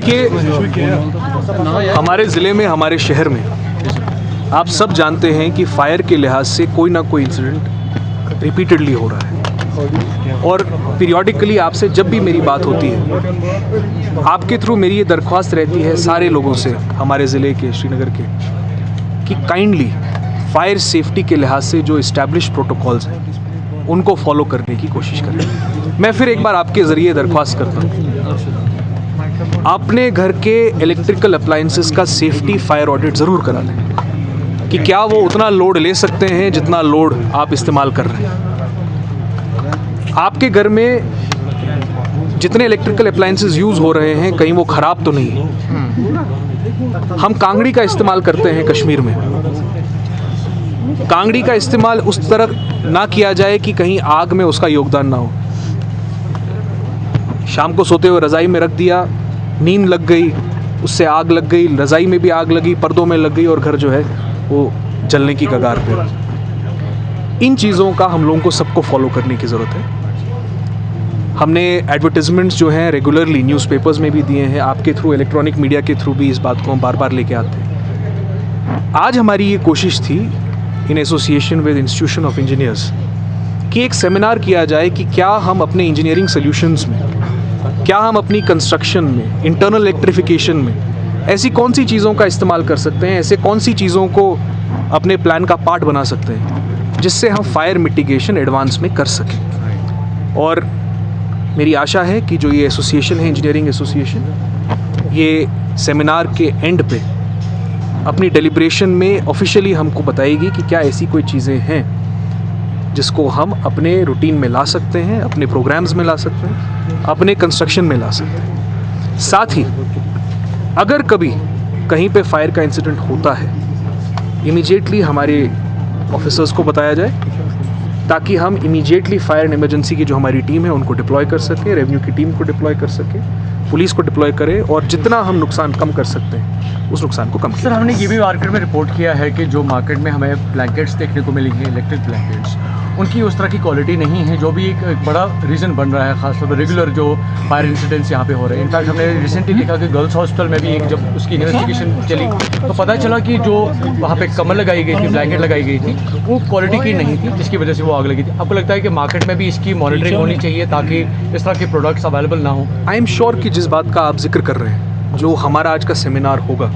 देखिए, हमारे ज़िले में, हमारे शहर में आप सब जानते हैं कि फायर के लिहाज से कोई ना कोई इंसिडेंट रिपीटेडली हो रहा है और पीरियोडिकली आपसे जब भी मेरी बात होती है, आपके थ्रू मेरी ये दरख्वास्त रहती है सारे लोगों से, हमारे ज़िले के, श्रीनगर के, कि काइंडली फायर सेफ्टी के लिहाज से जो इस्टेब्लिश प्रोटोकॉल्स हैं उनको फॉलो करने की कोशिश करें। मैं फिर एक बार आपके ज़रिए दरख्वास्त करता हूँ, अपने घर के इलेक्ट्रिकल अप्लायंसेस का सेफ्टी फायर ऑडिट ज़रूर करा लें कि क्या वो उतना लोड ले सकते हैं जितना लोड आप इस्तेमाल कर रहे हैं। आपके घर में जितने इलेक्ट्रिकल अप्लायंसेस यूज़ हो रहे हैं कहीं वो ख़राब तो नहीं है। हम कांगड़ी का इस्तेमाल करते हैं कश्मीर में, कांगड़ी का इस्तेमाल उस तरह ना किया जाए कि कहीं आग में उसका योगदान ना हो। शाम को सोते हुए रज़ाई में रख दिया, नींद लग गई, उससे आग लग गई, रज़ाई में भी आग लगी, पर्दों में लग गई और घर जो है वो जलने की कगार पे। इन चीज़ों का हम लोगों को सबको फॉलो करने की ज़रूरत है। हमने एडवर्टिजमेंट्स जो हैं रेगुलरली न्यूज़पेपर्स में भी दिए हैं, आपके थ्रू, इलेक्ट्रॉनिक मीडिया के थ्रू भी इस बात को हम बार बार लेके आते हैं। आज हमारी ये कोशिश थी in association with institution of engineers कि एक सेमिनार किया जाए कि क्या हम अपने इंजीनियरिंग सॉल्यूशंस में, क्या हम अपनी कंस्ट्रक्शन में, इंटरनल इलेक्ट्रिफिकेशन में ऐसी कौन सी चीज़ों का इस्तेमाल कर सकते हैं, ऐसे कौन सी चीज़ों को अपने प्लान का पार्ट बना सकते हैं जिससे हम फायर मिटिगेशन एडवांस में कर सकें। और मेरी आशा है कि जो ये एसोसिएशन है, इंजीनियरिंग एसोसिएशन, ये सेमिनार के एंड पे अपनी डेलिब्रेशन में ऑफिशियली हमको बताएगी कि क्या ऐसी कोई चीज़ें हैं जिसको हम अपने रूटीन में ला सकते हैं, अपने प्रोग्राम्स में ला सकते हैं, अपने कंस्ट्रक्शन में ला सकते हैं। साथ ही अगर कभी कहीं पे फायर का इंसिडेंट होता है, इमीडिएटली हमारे ऑफिसर्स को बताया जाए ताकि हम इमीडिएटली फायर एंड इमरजेंसी की जो हमारी टीम है उनको डिप्लॉय कर सकें, रेवेन्यू की टीम को डिप्लॉय कर सकें, पुलिस को डिप्लॉय करें और जितना हम नुकसान कम कर सकते हैं उस नुकसान को कम करें। सर, हमने ये भी मार्केट में रिपोर्ट किया है कि जो मार्केट में हमें ब्लैंकेट्स देखने को मिली हैं, इलेक्ट्रिक ब्लैंकेट्स, उनकी उस तरह की क्वालिटी नहीं है, जो भी एक बड़ा रीज़न बन रहा है खासतौर पर रेगुलर जो फायर इंसिडेंट्स यहाँ पे हो रहे हैं। इनफैक्ट हमने रिसेंटली देखा कि गर्ल्स हॉस्पिटल में भी एक जब उसकी इन्वेस्टिगेशन चली तो पता चला कि जो वहाँ पे कम्बल लगाई गई थी, ब्लैंकेट लगाई गई थी, वो क्वालिटी की नहीं थी जिसकी वजह से वो आग लगी थी। आपको लगता है कि मार्केट में भी इसकी मॉनिटरिंग होनी चाहिए ताकि इस तरह के प्रोडक्ट्स अवेलेबल ना हो? आई एम श्योर कि जिस बात का आप जिक्र कर रहे हैं, जो हमारा आज का सेमिनार होगा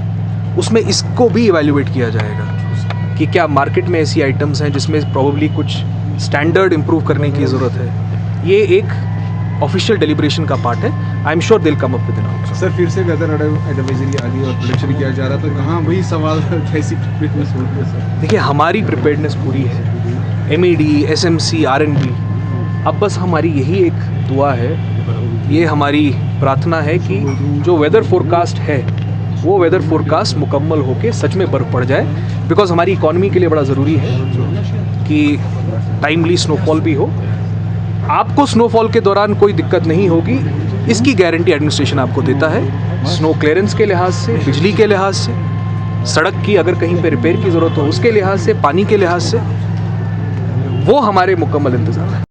उसमें इसको भी इवैल्यूएट किया जाएगा कि क्या मार्केट में ऐसी आइटम्स हैं जिसमें प्रॉबली कुछ स्टैंडर्ड इम्प्रूव करने की ज़रूरत है। ये एक ऑफिशियल डेलिब्रेशन का पार्ट है। आई एम श्योर दिल come up with an outcome. Sir, फिर से वेदर एडवाइजरी आ गई और प्रोडक्शन किया जा रहा, तो कहाँ वही सवाल कैसी प्रिपरेशनेस हो रही है सर? देखिए, हमारी प्रिपेयर्डनेस पूरी है, MED, SMC, R&B। अब बस हमारी यही एक दुआ है, ये हमारी प्रार्थना है कि जो वेदर फोरकास्ट है वो वेदर फोरकास्ट मुकम्मल होके सच में बर्फ़ पड़ जाए, बिकॉज हमारी इकॉनमी के लिए बड़ा ज़रूरी है कि टाइमली स्नोफॉल भी हो। आपको स्नोफॉल के दौरान कोई दिक्कत नहीं होगी, इसकी गारंटी एडमिनिस्ट्रेशन आपको देता है। स्नो क्लियरेंस के लिहाज से, बिजली के लिहाज से, सड़क की अगर कहीं पे रिपेयर की ज़रूरत हो उसके लिहाज से, पानी के लिहाज से, वो हमारे मुकम्मल इंतज़ाम है।